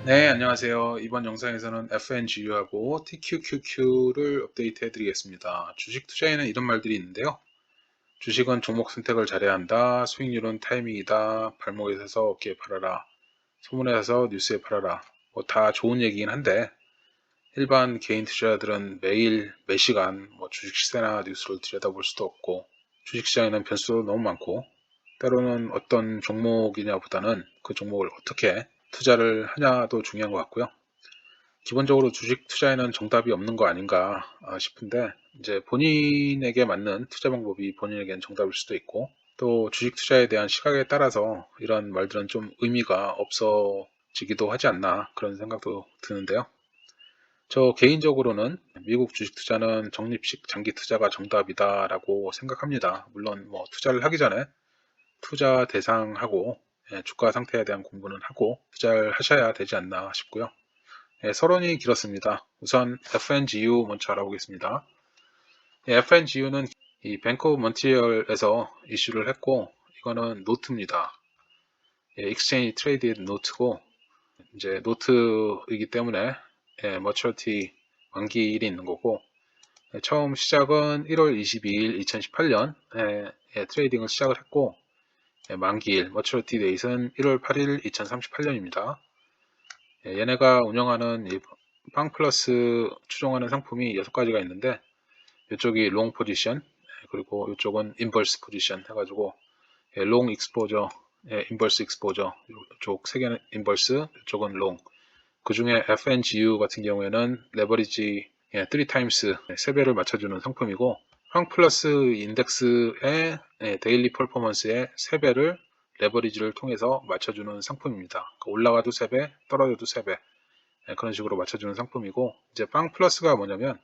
네, 안녕하세요. 이번 영상에서는 FNGU하고 TQQQ를 업데이트 해드리겠습니다. 주식 투자에는 이런 말들이 있는데요. 주식은 종목 선택을 잘해야 한다. 수익률은 타이밍이다. 발목에 서서 어깨에 팔아라. 소문에 서서 뉴스에 팔아라. 뭐 다 좋은 얘기긴 한데 일반 개인 투자자들은 매일 매 시간 주식 시세나 뉴스를 들여다볼 수도 없고 주식시장에는 변수도 너무 많고 때로는 어떤 종목이냐 보다는 그 종목을 어떻게 투자를 하냐도 중요한 것 같고요. 기본적으로 주식 투자에는 정답이 없는 거 아닌가 싶은데 이제 본인에게 맞는 투자 방법이 본인에겐 정답일 수도 있고 또 주식 투자에 대한 시각에 따라서 이런 말들은 좀 의미가 없어지기도 하지 않나 그런 생각도 드는데요. 저 개인적으로는 미국 주식 투자는 적립식 장기 투자가 정답이다라고 생각합니다. 물론 투자를 하기 전에 투자 대상하고 주가 상태에 대한 공부는 하고 투자를 하셔야 되지 않나 싶고요. 서론이 길었습니다. 우선 FNGU 먼저 알아보겠습니다. FNGU는 이 뱅크 오브 몬트리올에서 이슈를 했고 이거는 노트입니다. 익스체인지 트레이디드 노트고 이제 노트이기 때문에 머처리티 만기일이 있는 거고 처음 시작은 1월 22일 2018년 트레이딩을 시작을 했고 만기일 머처리티 데이트는 1월 8일 2038년입니다. 얘네가 운영하는 이 빵플러스 추종하는 상품이 6가지가 있는데 이쪽이 롱 포지션 그리고 이쪽은 인버스 포지션 해가지고 롱 익스포저, 인버스 익스포저 이쪽 3개는 인버스, 이쪽은 롱. 그 중에 FNGU 같은 경우에는 레버리지 3x 3배를 맞춰주는 상품이고 빵플러스 인덱스의 데일리 퍼포먼스의 3배를 레버리지를 통해서 맞춰주는 상품입니다. 올라가도 3배, 떨어져도 3배 그런 식으로 맞춰주는 상품이고 이제 빵 플러스가 뭐냐면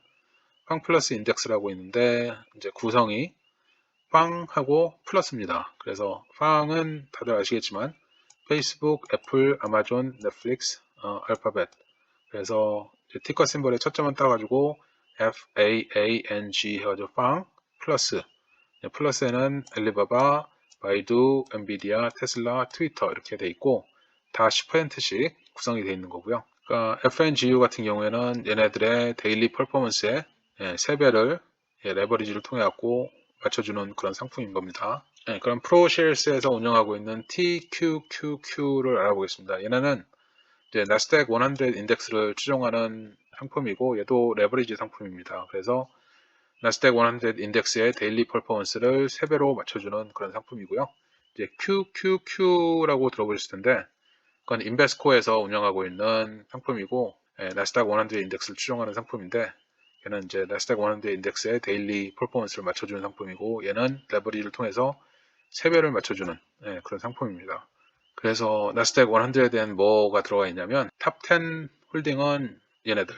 빵 플러스 인덱스라고 있는데 이제 구성이 빵하고 플러스입니다. 그래서 빵은 다들 아시겠지만 페이스북, 애플, 아마존, 넷플릭스, 알파벳 그래서 티커 심벌의 초점을 따가지고 FAANG 해가지고 빵 플러스 플러스에는 알리바바, 바이두, 엔비디아, 테슬라, 트위터 이렇게 돼 있고 다 10%씩 구성이 돼 있는 거고요. 그러니까 FNGU 같은 경우에는 얘네들의 데일리 퍼포먼스의 3배를 레버리지를 통해 갖고 맞춰주는 그런 상품인 겁니다. 그럼 프로쉘스에서 운영하고 있는 TQQQ를 알아보겠습니다. 얘네는 이제 나스닥 100 인덱스를 추종하는 상품이고 얘도 레버리지 상품입니다. 그래서 나스닥 100 인덱스의 데일리 퍼포먼스를 3배로 맞춰주는 그런 상품이고요. 이제 QQQ라고 들어보셨을 텐데 그건 인베스코에서 운영하고 있는 상품이고 나스닥 100 인덱스를 추종하는 상품인데 얘는 이제 나스닥 100 인덱스의 데일리 퍼포먼스를 맞춰주는 상품이고 얘는 레버리지를 통해서 3배를 맞춰주는 그런 상품입니다. 그래서 나스닥 100에 대한 뭐가 들어가 있냐면 탑 10 홀딩은 얘네들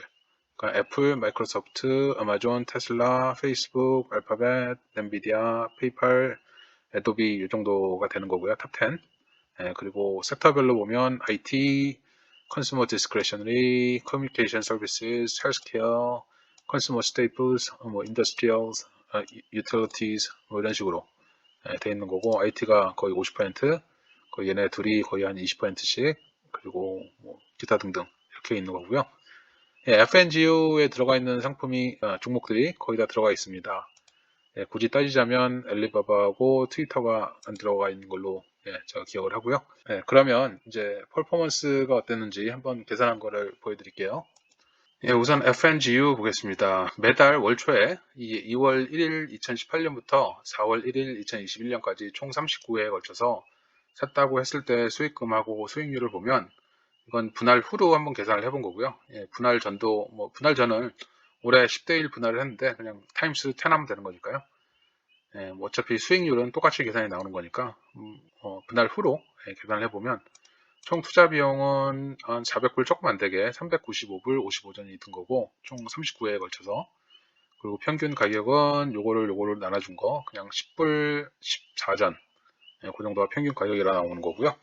그러니까 애플, 마이크로소프트, 아마존, 테슬라, 페이스북, 알파벳, 엔비디아, 페이팔, 애도비 이 정도가 되는 거고요. 탑 10. 그리고 섹터별로 보면 IT, 컨슈머 디스크레셔너리, 커뮤니케이션 서비스, 헬스케어, 컨슈머 스테이플스, 인더스트리얼스, 유틸리티즈 이런 식으로 돼 있는 거고 IT가 거의 50%, 거의 얘네 둘이 거의 한 20%씩 그리고 기타 등등 이렇게 있는 거고요. FNGU에 들어가 있는 상품이 종목들이 거의 다 들어가 있습니다. 굳이 따지자면 알리바바하고 트위터가 안 들어가 있는 걸로 제가 기억을 하고요. 그러면 이제 퍼포먼스가 어땠는지 한번 계산한 거를 보여드릴게요. 우선 FNGU 보겠습니다. 매달 월 초에 2월 1일 2018년부터 4월 1일 2021년까지 총 39회에 걸쳐서 샀다고 했을 때 수익금하고 수익률을 보면 이건 분할 후로 한번 계산을 해본 거고요. 분할 전도 분할 전을 올해 10대 1 분할을 했는데 그냥 타임스 10 하면 되는 거니까요. 어차피 수익률은 똑같이 계산이 나오는 거니까 분할 후로 계산을 해보면 총 투자 비용은 한 400불 조금 안 되게 395불 55전이 든 거고 총 39회에 걸쳐서 그리고 평균 가격은 요거를 나눠준 거 그냥 10불 14전 그 정도가 평균 가격이라 나오는 거고요.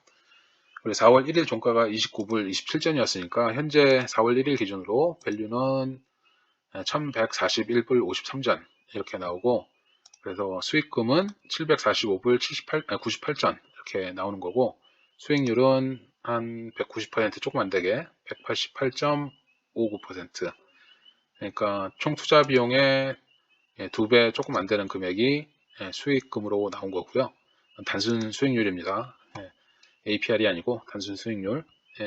그리고 4월 1일 종가가 29불 27전이었으니까 현재 4월 1일 기준으로 밸류는 1141불 53전 이렇게 나오고 그래서 수익금은 745불 98전 이렇게 나오는 거고 수익률은 한 190% 조금 안 되게 188.59%. 그러니까 총 투자 비용의 2배 조금 안 되는 금액이 수익금으로 나온 거고요. 단순 수익률입니다. APR이 아니고 단순 수익률.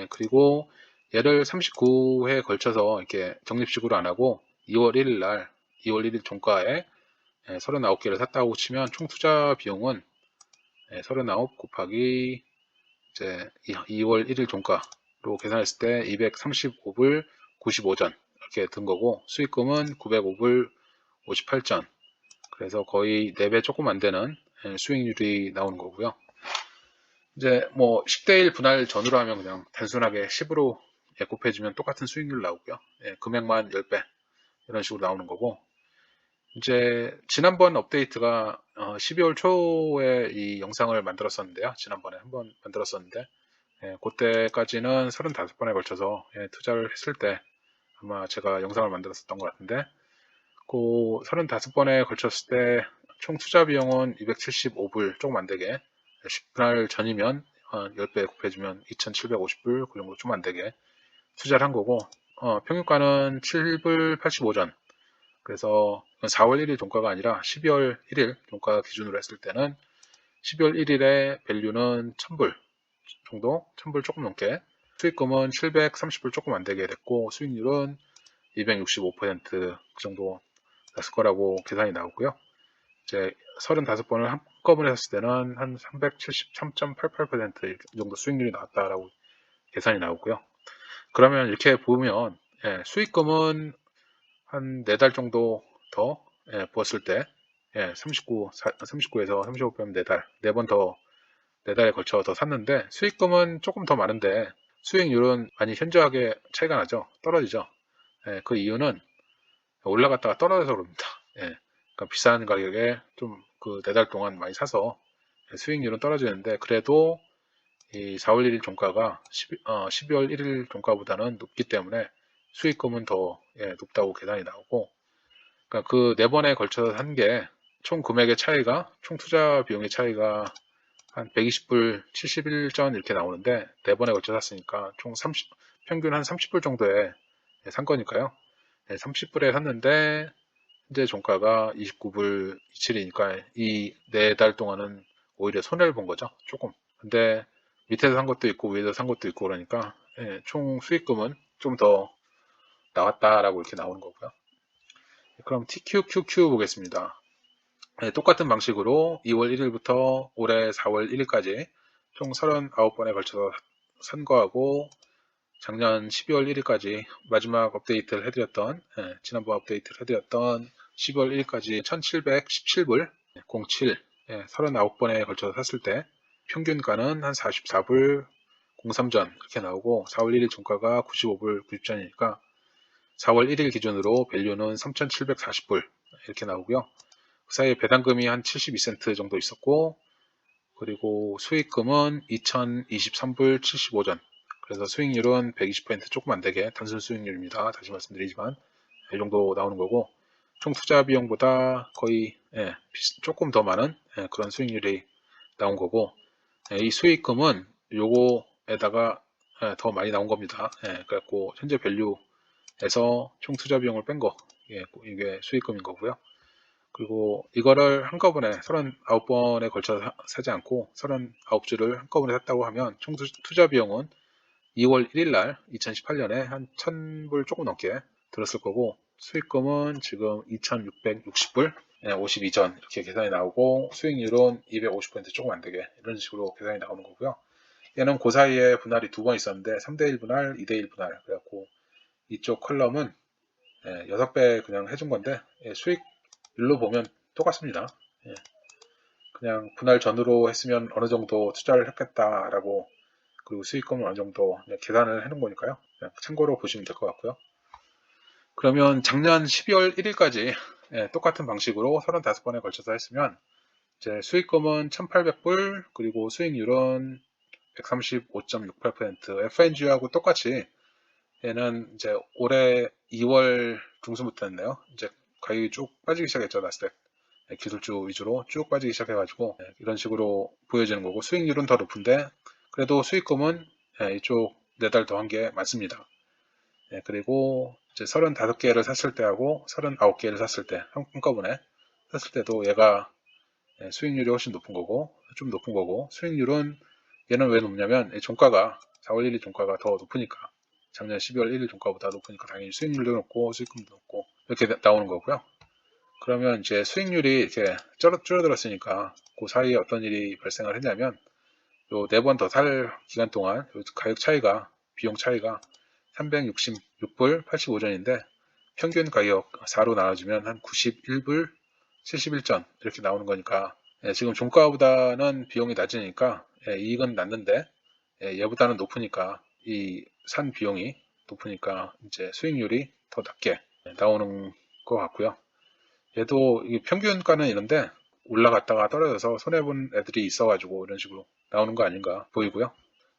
그리고 얘를 39회에 걸쳐서 이렇게 적립식으로 안 하고 2월 1일 날, 2월 1일 종가에 39개를 샀다고 치면 총 투자 비용은 39 곱하기 이제 2월 1일 종가로 계산했을 때 235불 95전 이렇게 든 거고, 수익금은 905불 58전. 그래서 거의 4배 조금 안 되는 수익률이 나오는 거고요. 이제 뭐 10대 1 분할 전으로 하면 그냥 단순하게 10으로 곱해주면 똑같은 수익률 나오고요. 금액만 10배 이런 식으로 나오는 거고, 이제 지난번 업데이트가 12월 초에 이 영상을 만들었었는데요. 지난번에 한번 만들었었는데 그때까지는 35번에 걸쳐서 투자를 했을 때 아마 제가 영상을 만들었었던 것 같은데, 그 35번에 걸쳤을 때 총 투자 비용은 275불 조금 안 되게, 10분할 전이면 10배 곱해주면 2750불 그 정도 좀 안 되게 투자를 한 거고, 평균가는 7불 85전. 그래서 4월 1일 종가가 아니라 12월 1일 종가 기준으로 했을 때는 12월 1일에 밸류는 1000불 정도, 1000불 조금 넘게, 수익금은 730불 조금 안 되게 됐고, 수익률은 265%그 정도 났을 거라고 계산이 나오고요. 이제 35번을 한꺼번에 했을 때는 한 373.88% 정도 수익률이 나왔다라고 계산이 나오고요. 그러면 이렇게 보면 수익금은 한 4달 정도 더 부었을 때 39에서 35 빼면 4달, 4번 더, 4달에 걸쳐 더 샀는데 수익금은 조금 더 많은데 수익률은 많이 현저하게 차이가 나죠. 떨어지죠. 그 이유는 올라갔다가 떨어져서 그럽니다. 그러니까 비싼 가격에 좀 그 4달 동안 많이 사서 수익률은 떨어지는데, 그래도 이 4월 1일 종가가 12월 1일 종가보다는 높기 때문에 수익금은 더 높다고 계산이 나오고, 그러니까 그 4번에 걸쳐서 산 게 총 금액의 차이가, 총 투자 비용의 차이가 한 120불 71전 이렇게 나오는데, 4번에 걸쳐 샀으니까 총 30, 평균 한 30불 정도에 산 거니까요. 30불에 샀는데 현재 종가가 29불 27이니까 이 4달 동안은 오히려 손해를 본 거죠. 조금. 근데 밑에서 산 것도 있고 위에서 산 것도 있고 그러니까 총 수익금은 좀 더 나왔다라고 이렇게 나오는 거고요. 그럼 TQQQ 보겠습니다. 똑같은 방식으로 2월 1일부터 올해 4월 1일까지 총 39번에 걸쳐서 산 거하고, 작년 12월 1일까지 마지막 업데이트를 해드렸던, 지난번 업데이트를 해드렸던 12월 1일까지 1717불 07, 39번에 걸쳐서 샀을 때 평균가는 한 44불 03전 이렇게 나오고, 4월 1일 종가가 95불 90전이니까 4월 1일 기준으로 밸류는 3740불 이렇게 나오고요. 그 사이에 배당금이 한 72센트 정도 있었고, 그리고 수익금은 2023불 75전. 그래서 수익률은 120% 조금 안 되게 단순 수익률입니다. 다시 말씀드리지만 이 정도 나오는 거고, 총 투자 비용보다 거의 조금 더 많은 그런 수익률이 나온 거고, 이 수익금은 요거에다가 더 많이 나온 겁니다. 그래갖고 현재 밸류에서 총 투자 비용을 뺀 거, 이게 수익금인 거고요. 그리고 이거를 한꺼번에 39번에 걸쳐서 사지 않고 39주를 한꺼번에 샀다고 하면 총 투자 비용은 2월 1일 날 2018년에 한 1000불 조금 넘게 들었을 거고, 수익금은 지금 2660불 52전 이렇게 계산이 나오고, 수익률은 250% 조금 안 되게 이런 식으로 계산이 나오는 거고요. 얘는 그 사이에 분할이 2번 있었는데 3대1 분할, 2대1 분할, 그래갖고 이쪽 컬럼은 6배 그냥 해준 건데, 수익률로 보면 똑같습니다. 그냥 분할 전으로 했으면 어느 정도 투자를 했겠다라고, 그리고 수익금은 어느 정도 계산을 해놓은 거니까요. 그냥 참고로 보시면 될 것 같고요. 그러면 작년 12월 1일까지 똑같은 방식으로 35번에 걸쳐서 했으면 이제 수익금은 1800불, 그리고 수익률은 135.68%, FNG하고 똑같이 얘는 이제 올해 2월 중순부터였네요. 이제 가격이 쭉 빠지기 시작했죠. 나스닥 기술주 위주로 쭉 빠지기 시작해가지고 이런 식으로 보여지는 거고, 수익률은 더 높은데 그래도 수익금은 이쪽 4달 더 한 게 많습니다. 그리고 이제 35개를 샀을 때하고 39개를 샀을 때 한꺼번에 샀을 때도 얘가 수익률이 훨씬 높은 거고 좀 높은 거고, 수익률은 얘는 왜 높냐면 종가가 4월 1일 종가가 더 높으니까, 작년 12월 1일 종가보다 높으니까 당연히 수익률도 높고 수익금도 높고 이렇게 나오는 거고요. 그러면 이제 수익률이 이렇게 줄어들었으니까 그 사이에 어떤 일이 발생을 했냐면, 요 4번 더 살 기간 동안 요 가격 차이가, 비용 차이가 366불 85전인데 평균 가격 4로 나눠주면 한 91불 71전 이렇게 나오는 거니까, 지금 종가보다는 비용이 낮으니까 이익은 낮는데 얘보다는 높으니까, 이 산 비용이 높으니까 이제 수익률이 더 낮게 나오는 것 같고요. 얘도 평균가는 이런데 올라갔다가 떨어져서 손해본 애들이 있어가지고 이런 식으로 나오는 거 아닌가 보이고요.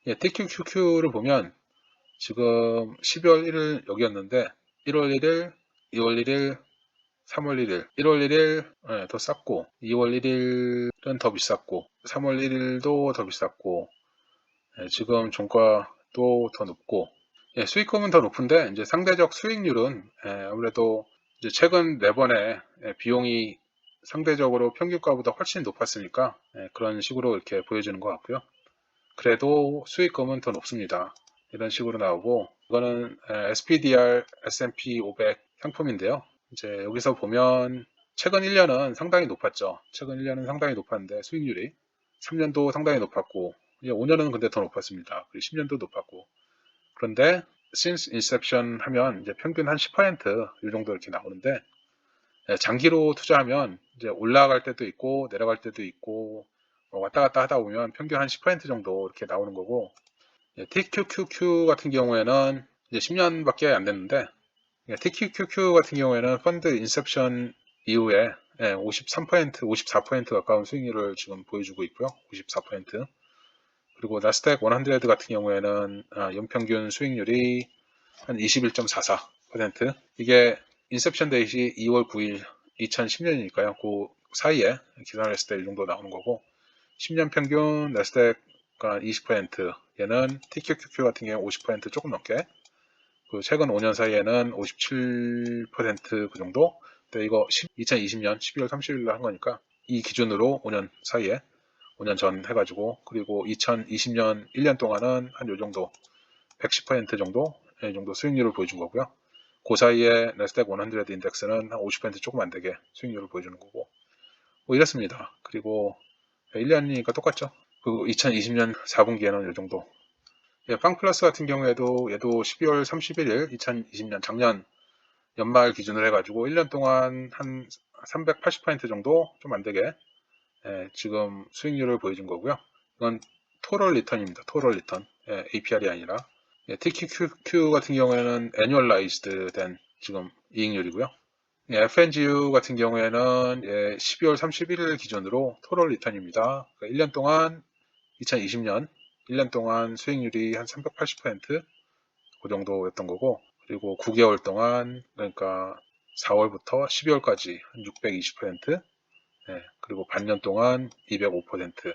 TQQQ를 보면 지금 12월 1일 여기였는데 1월 1일, 2월 1일, 3월 1일, 1월 1일 더 쌌고, 2월 1일은 더 비쌌고, 3월 1일도 더 비쌌고, 지금 종가도 더 높고, 수익금은 더 높은데 이제 상대적 수익률은 아무래도 이제 최근 4번에 비용이 상대적으로 평균가보다 훨씬 높았으니까 그런 식으로 이렇게 보여주는 것 같고요. 그래도 수익금은 더 높습니다. 이런 식으로 나오고, 이거는 SPDR S&P 500 상품인데요. 이제 여기서 보면 최근 1년은 상당히 높았죠. 최근 1년은 상당히 높았는데 수익률이 3년도 상당히 높았고, 5년은 근데 더 높았습니다. 그리고 10년도 높았고. 그런데 since inception 하면 이제 평균 한 10%이 정도 이렇게 나오는데, 장기로 투자하면 이제 올라갈 때도 있고 내려갈 때도 있고 왔다 갔다 하다 보면 평균 한 10% 정도 이렇게 나오는 거고, TQQQ 같은 경우에는 이제 10년밖에 안 됐는데, TQQQ 같은 경우에는 펀드 인셉션 이후에 53%, 54% 가까운 수익률을 지금 보여주고 있고요. 54%. 그리고 나스닥 100 같은 경우에는 연평균 수익률이 한 21.44%. 이게 인셉션 데이시 2월 9일 2010년이니까요. 그 사이에 계산을 했을 때 이 정도 나오는 거고, 10년 평균 나스닥가 20%, 얘는 TQQQ 같은 경우 50% 조금 넘게, 그 최근 5년 사이에는 57%그 정도. 근데 이거 2020년 12월 30일 날 한 거니까 이 기준으로 5년 사이에, 5년 전 해가지고, 그리고 2020년 1년 동안은 한 요 정도 110% 정도, 이 정도 수익률을 보여준 거고요. 그 사이에 나스닥 100 인덱스는 한 50% 조금 안 되게 수익률을 보여주는 거고, 뭐 이렇습니다. 그리고 1년이니까 똑같죠. 그리고 2020년 4분기에는 이 정도. 빵플러스 같은 경우에도 얘도 12월 31일 2020년 작년 연말 기준으로 해가지고 1년 동안 한 380% 정도 좀 안 되게 지금 수익률을 보여준 거고요. 이건 토럴 리턴입니다. 토럴 리턴. APR이 아니라. TQQQ 같은 경우에는 애뉴얼라이즈드 된 지금 이익률이고요. FNGU 같은 경우에는 12월 31일 기준으로 토럴 리턴입니다. 그러니까 1년 동안 2020년 1년 동안 수익률이 한 380%, 그 정도였던 거고, 그리고 9개월 동안, 그러니까 4월부터 12월까지 한 620%, 그리고 반년 동안 205%,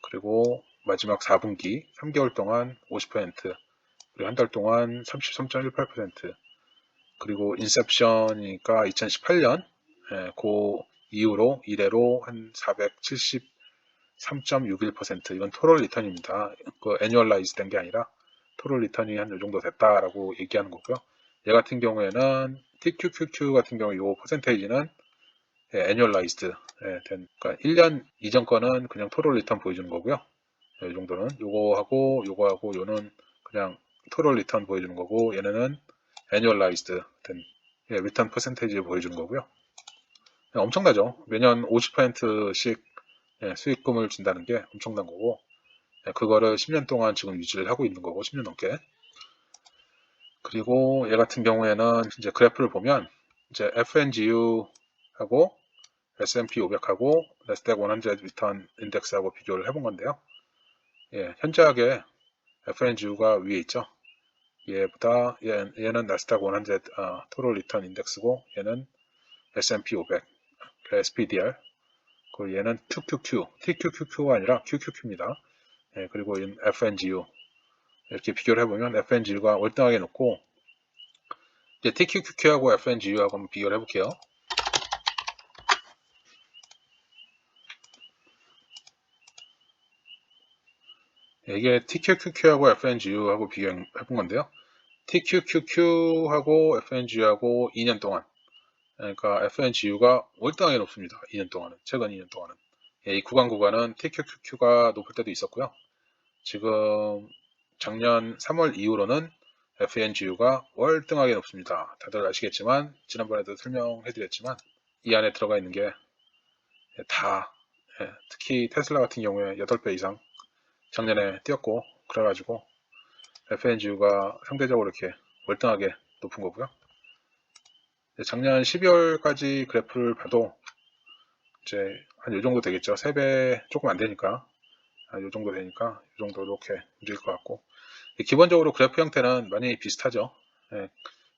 그리고 마지막 4분기 3개월 동안 50%, 그리고 한 달 동안 33.18%, 그리고 인셉션이니까 2018년 그 이후로 이래로 한 473.61%, 이건 토럴 리턴입니다. 그 애뉴얼라이즈 된 게 아니라 토럴 리턴이 한 요 정도 됐다라고 얘기하는 거고요. 얘 같은 경우에는 TQQQ 같은 경우 요 퍼센테이지는 애뉴얼라이즈드 된, 그러니까 1년 이전 거는 그냥 토럴 리턴 보여주는 거고요. 이 정도는 요거하고 요거하고 요는 그냥 토럴 리턴 보여주는 거고, 얘네는 애뉴얼라이즈드 된 리턴 퍼센테이지 보여주는 거고요. 엄청나죠. 매년 50%씩 수익금을 준다는 게 엄청난 거고, 그거를 10년 동안 지금 유지를 하고 있는 거고, 10년 넘게. 그리고 얘 같은 경우에는 이제 그래프를 보면 이제 FNGU하고 S&P 500하고 나스닥 100 리턴 인덱스하고 비교를 해본 건데요. 현저하게 FNGU가 위에 있죠. 얘는 나스닥 100 토럴 리턴 인덱스고, 얘는 S&P 500 SPDR, 그리고 얘는 QQQ, TQQQ가 아니라 QQQ입니다. 그리고 얘는 FNGU, 이렇게 비교를 해보면 FNGU가 월등하게 높고, 이제 TQQQ하고 FNGU하고 한번 비교를 해볼게요. 이게 TQQQ하고 FNGU하고 비교해본 건데요. TQQQ하고 FNGU하고 2년 동안, 그러니까 FNGU가 월등하게 높습니다. 2년 동안은, 최근 2년 동안은. 이 구간은 TQQQ가 높을 때도 있었고요. 지금 작년 3월 이후로는 FNGU가 월등하게 높습니다. 다들 아시겠지만, 지난번에도 설명해드렸지만, 이 안에 들어가 있는 게 다, 특히 테슬라 같은 경우에 8배 이상 작년에 뛰었고, 그래가지고 FNGU가 상대적으로 이렇게 월등하게 높은 거고요. 작년 12월까지 그래프를 봐도 이제 한 요 정도 되겠죠. 3배 조금 안 되니까. 요 정도 되니까 이 정도 이렇게 움직일 것 같고, 기본적으로 그래프 형태는 많이 비슷하죠.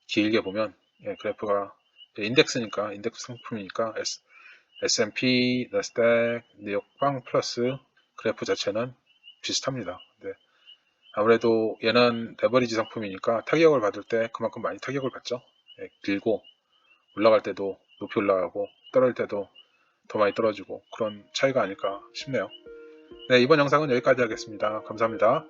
길게 보면 그래프가 인덱스니까, 인덱스 상품이니까 S&P, 나스닥, 뉴욕 빵 플러스 그래프 자체는 비슷합니다. 네. 아무래도 얘는 레버리지 상품이니까 타격을 받을 때 그만큼 많이 타격을 받죠. 길고 올라갈 때도 높이 올라가고 떨어질 때도 더 많이 떨어지고, 그런 차이가 아닐까 싶네요. 네, 이번 영상은 여기까지 하겠습니다. 감사합니다.